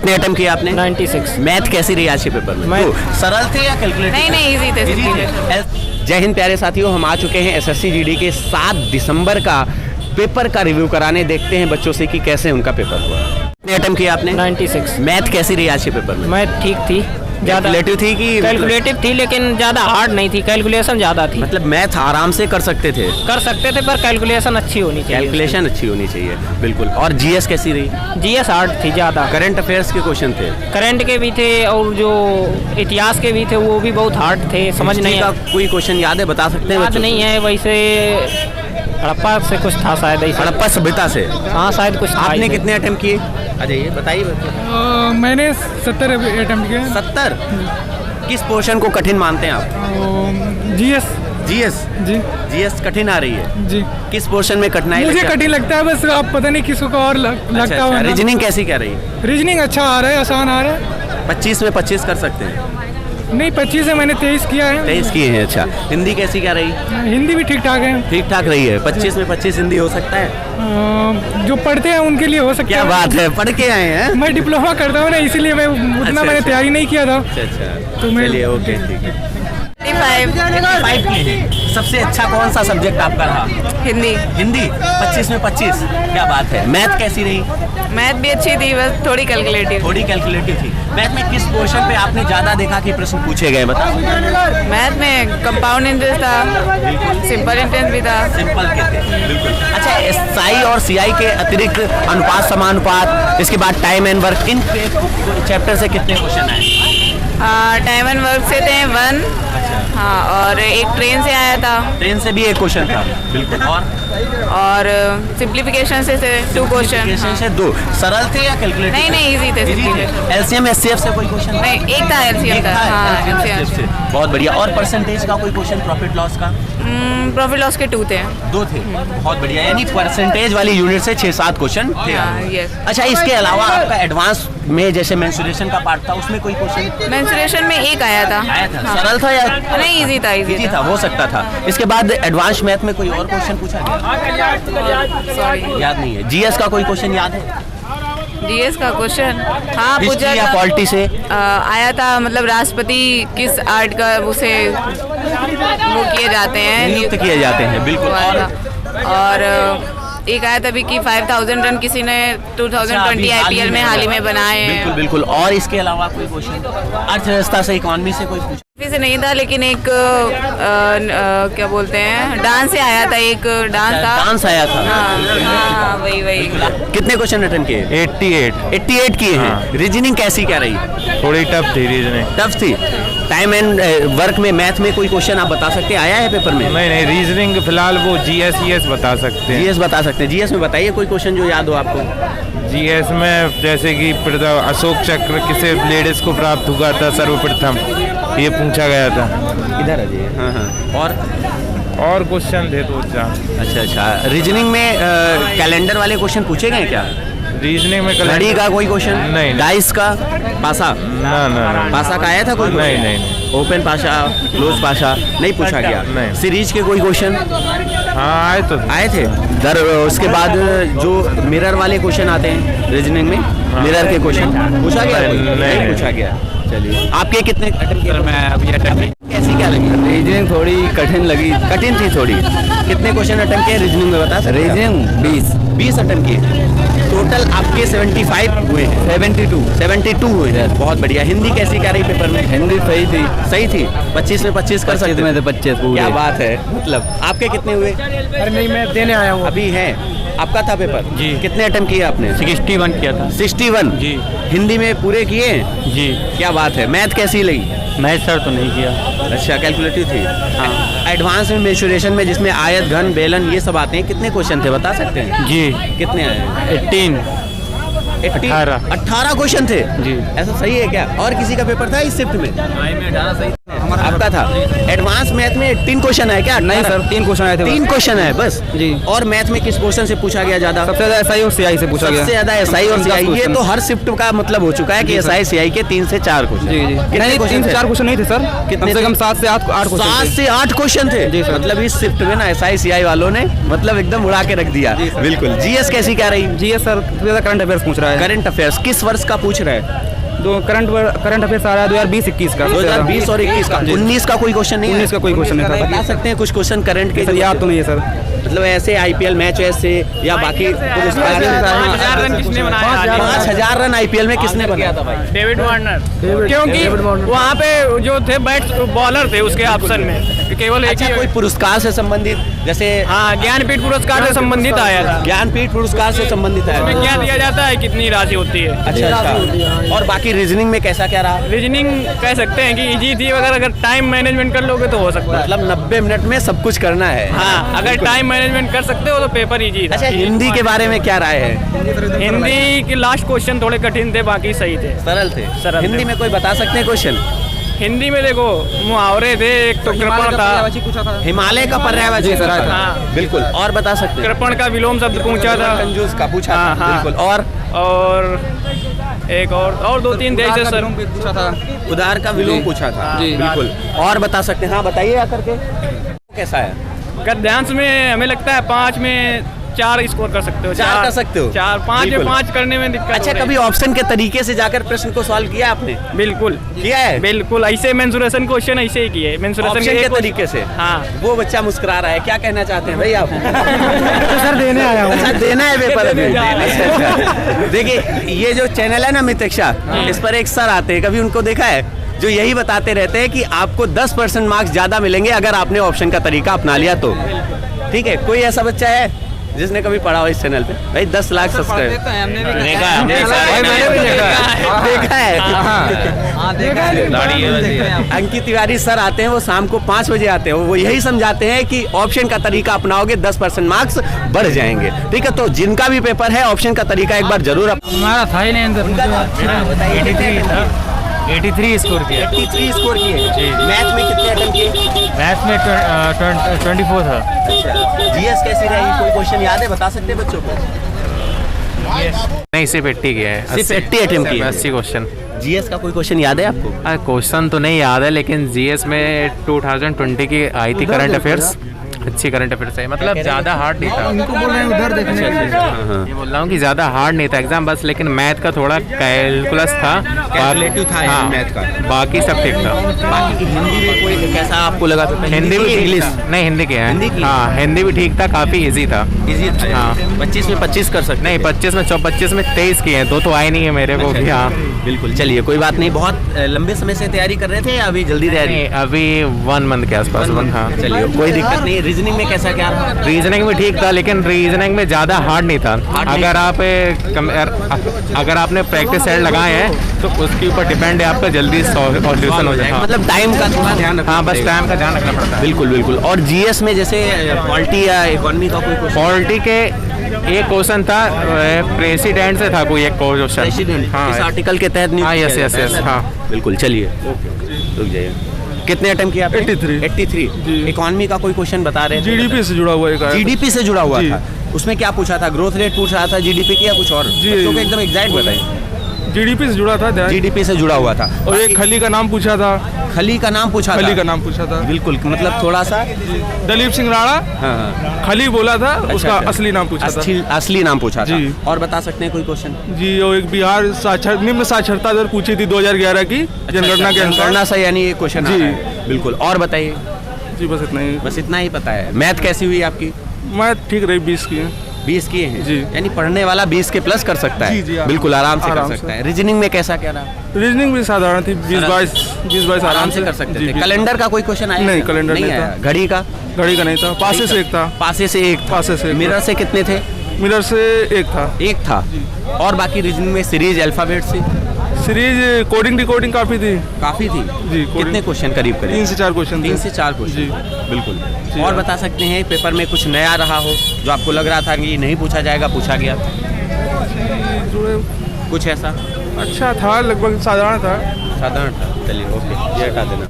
कितने अटेम्प्ट किए आपने? 96। मैथ कैसी रही आज के पेपर में? मैथ सरल थे या कैलकुलेटिव? नहीं इजी थे। जय हिंद प्यारे साथियों, हम आ चुके हैं एसएससी जीडी के 7 दिसंबर का पेपर का रिव्यू कराने। देखते हैं बच्चों से कि कैसे उनका पेपर हुआ। कितने अटेम्प्ट किए आपने? 96। मैथ कैसी रही आज के पेपर में? मैथ ठीक थी, कैलकुलेटिव थी कि कैलकुलेटिव थी लेकिन ज़्यादा हार्ड नहीं थी, कैलकुलेशन ज़्यादा थी। मतलब मैथ आराम से कर सकते थे पर कैलकुलेशन अच्छी होनी चाहिए। कैलकुलेशन अच्छी होनी चाहिए, बिल्कुल। और जीएस कैसी रही? जीएस हार्ड थी ज़्यादा। करंट अफेयर्स के क्वेश्चन थे? करंट के भी थे और जो इतिहास के भी थे वो भी बहुत हार्ड थे, समझ नहीं का कोई क्वेश्चन याद है, बता सकते हैं? याद नहीं है, वैसे हड़प्पा से कुछ था शायद। हड़प्पा सभ्यता से? हाँ शायद कुछ था। आपने कितने अटेम्प्ट किए? अजय ये बताइए। मैंने 70 अटेम्प्ट किए। 70? किस पोर्शन को कठिन मानते हैं आप? जीएस। जीएस जी। जीएस कठिन आ रही है जी। किस पोर्शन में कठिनाई? मुझे कठिन लगता है, बस आप पता नहीं किसको और लगता हो। रीजनिंग कैसी क्या रही? रीजनिंग अच्छा आ रहा है, आसान आ रहा है। 25 में 25 कर सकते हैं? नहीं 25 है, मैंने 23 किया है। 23 किए हैं। अच्छा, हिंदी कैसी क्या रही? हिंदी भी ठीक ठाक है। ठीक ठाक रही है। 25 में 25 हिंदी हो सकता है? जो पढ़ते हैं उनके लिए हो सकता क्या है। बात है, पढ़ के आए हैं? मैं डिप्लोमा करता हूँ ना, इसीलिए मैं उतना मैंने तैयारी नहीं किया था। अच्छा तो मैं चलिए, ओके ठीक है। 5 सबसे अच्छा कौन सा सब्जेक्ट आपका रहा? हिंदी। हिंदी 25 में 25, क्या बात है। मैथ कैसी रही? मैथ भी अच्छी थी, बस थोड़ी कैलकुलेटिव। थोड़ी कैलकुलेटिव थी। मैथ में किस पोर्शन पे आपने ज्यादा देखा कि प्रश्न पूछे गए, बताओ? मैथ में कंपाउंड इंटरेस्ट था, सिंपल इंटरेस्ट भी था। सिंपल के थे, बिल्कुल। अच्छा, एसआई और सीआई के अतिरिक्त अनुपात समानुपात, इसके बाद time and work, in chapter से कितने क्वेश्चन आए? टाइम एंड वर्क से थे 1। हाँ, और एक ट्रेन से आया था। ट्रेन से भी एक क्वेश्चन था, बिल्कुल। और सिंप्लीफिकेशन से थे 2 क्वेश्चन। से 2 सरल थे या कैलकुलेटिव? नहीं इजी थे। एलसीएम एचसीएफ से कोई क्वेश्चन? नहीं, एक था एलसीएम था। हाँ, LCM से। बहुत बढ़िया। और परसेंटेज का कोई क्वेश्चन, प्रॉफिट लॉस का? प्रॉफिट लॉस के 2 थे। 2 थे, बहुत बढ़िया। यानी परसेंटेज वाली यूनिट से 6-7 क्वेश्चन थे। यस। अच्छा, इसके अलावा आपका एडवांस में जैसे मेंसुरेशन का पार्ट था, उसमें कोई क्वेश्चन? मेंसुरेशन में एक आया था। हाँ। सरल था या नहीं इजी था? इजी था, हो सकता था। इसके बाद एडवांस मैथ में कोई और क्वेश्चन पूछा गया? सॉरी याद नहीं है। जीएस का कोई क्वेश्चन याद है? जीएस का क्वेश्चन हाँ पूछा या था। पॉलिटी से आया था, मतलब राष्ट्रपति किस आर्ट का उसे वो किए जाते हैं, नियुक्त किए जाते हैं, बिल्कुल। और एक आया था भी कि 5000 रन किसी ने 2020 आईपीएल में हाल ही में बनाए हैं। बिल्कुल बिल्कुल। और इसके अलावा कोई क्वेश्चन अर्थव्यवस्था से, इकोनॉमी से कोई पूछा? से नहीं था, लेकिन एक क्या बोलते हैं, डांस से आया था। एक डांस था। डांस आया था? हाँ वही। कितने क्वेश्चन अटेंड किए? 88 किए हैं। रीजनिंग कैसी क्या रही? थोड़ी टफ थी रीजनिंग। टफ थी। टाइम एंड वर्क में मैथ में कोई क्वेश्चन आप बता सकते हैं, आया है पेपर में? नहीं रीजनिंग फिलहाल वो जीएस बता सकते हैं। जीएस बता सकते हैं। जीएस में बताइए कोई क्वेश्चन जो याद हो आपको। जीएस में जैसे कि अशोक चक्र किसे लेडीज को प्राप्त हुआ था सर्वप्रथम, ये पूछा गया था। इधर आ जाइए। हाँ। और क्वेश्चन थे 2-4। अच्छा। रीजनिंग में कैलेंडर वाले क्वेश्चन पूछे गए क्या? रीजनिंग में घड़ी का कोई क्वेश्चन? नहीं। डाइस का? पासा? ना। पासा का आया था कोई? नहीं। ओपन पासा, क्लोज पासा नहीं पूछा गया? नहीं। सीरीज के कोई क्वेश्चन? हाँ आए थे। उसके बाद जो मिरर वाले क्वेश्चन आते हैं रीजनिंग में, मिरर के क्वेश्चन पूछा गया? नहीं पूछा गया। चलिए, आपके कितने अटेम्प्ट किए? मैं अभी अटेम्प्ट। कैसी क्या लगी? रीजनिंग थोड़ी कठिन लगी। कठिन थी थोड़ी। कितने क्वेश्चन अटेम्प्ट किए रीजनिंग में, बता सकते हैं? रीजनिंग 20 अटेम्प्ट किए। टोटल आपके 75 हुए हैं। 72 हुए हैं। बहुत बढ़िया। हिंदी कैसी क्या रही पेपर में? हिंदी सही थी। 25 में 25 कर सकते में 25 पूरे। क्या बात है। मतलब आपके कितने हुए? अरे नहीं, मैं देने आया हूँ अभी है। आपका था पेपर? जी। कितने अटेम्प्ट किए आपने? 61 किया था। 61 जी। हिंदी में पूरे किए? जी। क्या बात है। मैथ कैसी लगी? मैथ सर तो नहीं किया। अच्छा, कैलकुलेटिव थी। हाँ। एडवांस में मेंसुरेशन में जिसमें आयत, घन, बेलन ये सब आते हैं, कितने क्वेश्चन थे बता सकते हैं? जी। कितने आए? 18 18 क्वेश्चन थे जी। ऐसा सही है क्या? और किसी का पेपर था इस शिफ्ट में? आपका था। एडवांस मैथ में 18 क्वेश्चन है क्या? नहीं सर, 3 क्वेश्चन आए थे। 3 क्वेश्चन है बस जी। और मैथ में किस क्वेश्चन से पूछा गया ज्यादा? सबसे ज्यादा एसआई और सीआई से पूछा गया। सबसे ज्यादा एसआई और सीआई। ये तो हर शिफ्ट का मतलब हो चुका है कि एसआई सीआई के 3 से 4 क्वेश्चन। जी जी। नहीं, 3 से 4 क्वेश्चन नहीं थे सर, कितने कम से थे? कम 7 से 8 क्वेश्चन 7 से 8 क्वेश्चन थे। जी सर। मतलब इस शिफ्ट में ना एसआई सीआई वालों ने मतलब एकदम उड़ा के रख दिया। बिल्कुल। जीएस कैसी क्या रही? जीएस सर सबसे ज्यादा करंट अफेयर्स पूछ रहा है। करंट अफेयर्स किस वर्ष का पूछ रहा है? करंट अफेयर्स आ रहा है 2020-21 का। 2020 और 21 का। 19 का कोई क्वेश्चन नहीं है? 19 का कोई क्वेश्चन नहीं था। बता सकते हैं कुछ क्वेश्चन करंट के? सर याद तो नहीं है सर। मतलब ऐसे आईपीएल मैच ऐसे या बाकी पुरस्कार? 5,000 रन किसने बनाया? 5,000 रन आईपीएल में किसने बनाया था भाई? डेविड वार्नर, क्योंकि वहाँ पे जो थे बॉलर थे उसके ऑप्शन में केवल एक अच्छा, ही। कोई पुरस्कार से संबंधित जैसे? हाँ, ज्ञानपीठ पुरस्कार से संबंधित आया था। ज्ञानपीठ पुरस्कार से संबंधित है। इसमें क्या दिया जाता है, कितनी राशि होती है? अच्छा। और बाकी रीजनिंग में कैसा क्या रहा? रीजनिंग कह सकते हैं कि इजी थी, अगर टाइम मैनेजमेंट कर लोगे तो हो सकता है। मतलब 90 मिनट में सब कुछ करना है। हाँ, अगर टाइम मैनेजमेंट कर सकते हो तो पेपर इजी था। अच्छा, हिंदी के बारे में क्या राय है? हिंदी के लास्ट क्वेश्चन थोड़े कठिन थे, बाकी सही थे, सरल थे। सरल थे। हिंदी में कोई बता सकते हैं क्वेश्चन? हिंदी में देखो मुहावरे थे, एक तो कृपण था, हिमालय का पर्यायवाची सर। हाँ। बिल्कुल। और बता सकते हैं? कृपण का विलोम शब्द पूछा था, कंजूस का पूछा हाँ, था। हाँ। बिल्कुल। और एक और 2-3 थे ऐसे सर। पूछा था। उदार का विलोम पूछा था। जी। बिल्कुल। और बता सकते हैं? हाँ बताइए आकर के। कैसा है? गद्यांश में हमें लगता है 5 में 4 स्कोर कर सकते हो। 4 कर सकते हो? 4 5 में 5 करने में दिक्कत अच्छा, हो रही कभी ऑप्शन के तरीके से जाकर प्रश्न को सॉल्व किया आपने? है। बिल्कुल किया है? बिल्कुल, ऐसे मेंसुरेशन क्वेश्चन ऐसे ही किए। मेंसुरेशन ऑप्शन के तरीके से। हाँ। वो बच्चा मुस्कुरा रहा है, क्या कहना चाहते हैं भाई आप? सर देने आया हूँ। अच्छा, देना है पेपर अभी। अच्छा। देखिए, ये जो चैनल है ना मित्रक्षा, इस पर एक सर आते हैं, कभी उनको देखा है? जो यही बताते रहते हैं कि आपको 10% मार्क्स ज्यादा मिलेंगे अगर आपने ऑप्शन का तरीका अपना लिया तो। ठीक है, कोई ऐसा बच्चा है जिसने कभी पढ़ा हो इस चैनल पे? भाई 10 लाख सब्सक्राइब देखा है। अंकित तिवारी सर आते हैं, वो शाम को 5 बजे आते हैं, वो यही समझाते हैं कि ऑप्शन का तरीका अपनाओगे 10% मार्क्स बढ़ जाएंगे। ठीक है, तो जिनका भी पेपर है ऑप्शन का तरीका एक बार जरूर हमारा था ही नहीं अंदर। 83 स्कोर किया। 83 स्कोर किए। मैथ में कितने अटेम्प्ट किए? मैथ में 24 था। जीएस कैसी रही? कोई क्वेश्चन याद है? बता सकते हैं बच्चों को? नहीं, सिर्फ 80 किया है। सिर्फ 80 अटेम्प्ट किए। 80 क्वेश्चन। जीएस का कोई क्वेश्चन याद है आपको? क्वेश्चन तो नहीं याद है, लेकिन जीएस में 2020 की आई थी करंट अफेयर्स। अच्छी करंट अफेयर्स है, मतलब ज़्यादा हार्ड नहीं था। इनको बोल रहे हैं उधर देखने के लिए। ये बोल रहा हूँ कि ज़्यादा हार्ड नहीं था एग्जाम, बस लेकिन मैथ का थोड़ा कैलकुलस था। कैलकुलेटिव था हाँ, मैथ का। बाकी सब ठीक था। बाकी हिंदी में कोई कैसा आपको लगा? हिंदी भी इंग्लिश नहीं, हिंदी के हिंदी की? हैं। हाँ, हिंदी भी ठीक था, काफ़ी इजी था। इजी था। हाँ। 25 में 25 कर सकते? नहीं, 25 में 23 किए हैं, 2 तो आए नहीं है मेरे को भी। हाँ बिल्कुल। चलिए, कोई बात नहीं। बहुत लंबे समय से तैयारी कर रहे थे या अभी जल्दी तैयारी? नहीं, अभी 1 मंथ के आसपास। हाँ, चलिए, कोई दिक्कत नहीं। रीजनिंग में कैसा क्या? रीजनिंग में ठीक था, लेकिन रीजनिंग में ज़्यादा हार्ड नहीं था। अगर आपने प्रैक्टिस सेट लगाए हैं तो उसके ऊपर डिपेंड है, आपका जल्दी सॉल्यूशन हो जाएगा। मतलब टाइम का थोड़ा ध्यान रखना। हाँ, बस टाइम का ध्यान रखना पड़ता है। बिल्कुल बिल्कुल। और जीएस में जैसे पॉलिटी या इकोनॉमी का कोई क्वेश्चन? पॉलिटी के एक क्वेश्चन था, प्रेसिडेंट से था कोई एक क्वेश्चन। प्रेसिडेंट हाँ, इस आर्टिकल के तहत नहीं? हाँ, यस यस यस। हाँ बिल्कुल। चलिए, रुक जाइए। कितने अटेम्प्ट किया? 83। इकोनॉमी का कोई क्वेश्चन बता रहे थे? जीडीपी से जुड़ा हुआ एक आया। जीडीपी से जुड़ा हुआ जी। था। उसमें क्या पूछा था? ग्रोथ रेट पूछ रहा था जीडीपी की या कुछ और? जी। बच्चों को एकदम एग्जैक्ट बताइए। जीडीपी से जुड़ा था ध्यान। जीडीपी से जुड़ा हुआ था। और एक खली का नाम पूछा था। खली का नाम पूछा था? खली का नाम पूछा था। बिल्कुल, मतलब थोड़ा सा। दलीप सिंह राणा हाँ। खली बोला था, उसका अच्छा। असली नाम पूछा था। असली नाम पूछा था। जी। और बता सकते हैं कोई क्वेश्चन? जी, और एक बिहार निम्न साक्षरता दर पूछी थी 2011 की जनगणना के अनुसार। जनगणना से यानी ये क्वेश्चन जी। बिल्कुल। और बताइए। जी, बस इतना ही। बस इतना ही पता है। मैथ कैसी हुई आपकी? मैं ठीक रही 20 की। 20 किए हैं? जी। यानी पढ़ने वाला 20 के प्लस कर सकता है? जी, जी, बिल्कुल, आराम से कर आराम सकता से। है। रीजनिंग में कैसा क्या रहा? रीजनिंग भी साधारण थी, 20-22 आराम से कर सकते जी, थे। 20। कैलेंडर का कोई क्वेश्चन आया? नहीं, कैलेंडर नहीं आया। था। घड़ी का? घड़ी का नहीं था, पासे से एक था। पासे से एक था। पासे से एक मिरर था। से कितने थे? मिरर से एक था। एक था। और बाकी रीजनिंग में सीरीज अल्फाबेट से सीरीज कोडिंग डिकोडिंग काफी थी। काफी थी जी। कितने क्वेश्चन करीब 3 से 4 क्वेश्चन 3 से 4 क्वेश्चन? जी बिल्कुल। जी। और बता सकते हैं पेपर में कुछ नया रहा हो जो आपको लग रहा था कि नहीं पूछा जाएगा, पूछा गया? कुछ ऐसा? अच्छा था, लगभग साधारण था। साधारण था। चलिए, ओके, ये हटा देना।